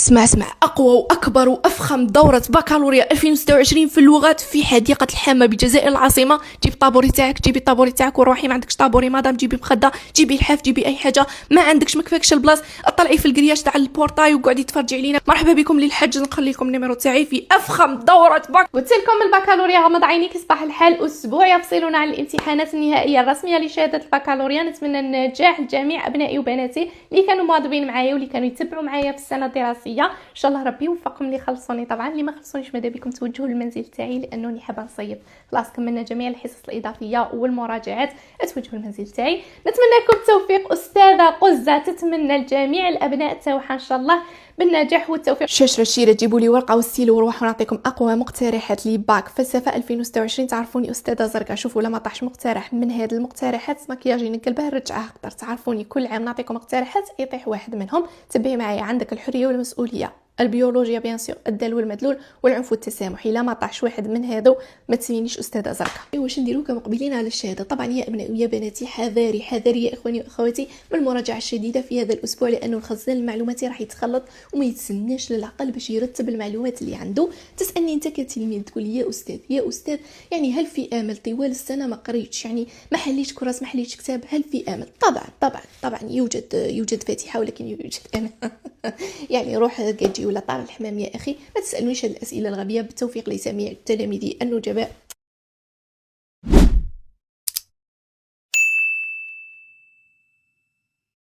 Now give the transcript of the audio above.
اسمع أقوى وأكبر وأفخم دورة بكالوريا 2026 في اللغات في حديقة الحامة بجزائر العاصمة. جيب طابوري تاعك، جيبي طابوري تاعك وروحي. ما عندكش طابوري مدام جيبي مخدة، جيبي الحاف، جيبي أي حاجة. ما عندكش مكفاكش البلاص، اطلعي في الكرياج تاع البورتاي وقعدي تفرجي علينا. مرحبا بكم للحج، نخلي لكم النيميرو تاعي في أفخم دورة قلت لكم البكالوريا. غمض عينيك، صباح الحال. أسبوع يفصلنا عن الامتحانات النهائية الرسمية لشهادة البكالوريا. نتمنى النجاح لجميع أبنائي وبناتي اللي كانوا مواظبين معايا واللي كانوا يتبعوا معايا في السنة الدراسية. ان شاء الله ربي يوفقكم اللي خلصوني. طبعا اللي ما خلصونيش ماذا بكم توجهوا للمنزل تاعي لانني حابه نصيب. خلاص كملنا جميع الحصص الاضافيه والمراجعات، اتوجهوا للمنزل تاعي. نتمنى لكم التوفيق. استاذه قزه تتمنى لجميع الابناء تاعها ان شاء الله بالنجاح والتوفيق. شاشه الشيره، جيبوا لي ورقه وستيلو وروحوا نعطيكم اقوى مقترحات لي باك فلسفه 2026. تعرفوني استاذه زرقاء. شوفوا لما طاحش مقترح من هذه المقترحات مكياجي نقلبه رجعه اقدر. تعرفوني كل عام نعطيكم مقترحات يطيح واحد منهم تبعي معايا. عندك الحريه والمسؤوليه، البيولوجيا بيان سور، الدال والمدلول، والعنف والتسامح. الا ما طاحش واحد من هذو ما تسمينيش استاذه زرقاء. واش نديرو كمقبلين على الشهاده؟ طبعا يا ابنائي ويا بناتي حذاري حذاري يا اخواني واخواتي من المراجعه الشديده في هذا الاسبوع، لانه الخزان المعلوماتي راح يتخلط وما يتسناش للعقل باش يرتب المعلومات اللي عنده. تسالني انت كتلميذ تقول لي يا استاذ يا استاذ، يعني هل في امل طوال السنه ما قريتش، يعني ما حليتش كراس ما حليتش كتاب، هل في امل؟ طبعا يوجد فاتحه ولكن يوجد امل. يعني روح قاجي ولا طار الحمام يا اخي، ما تسالونيش هذه الاسئله الغبيه. بالتوفيق لجميع تلاميذي النجباء.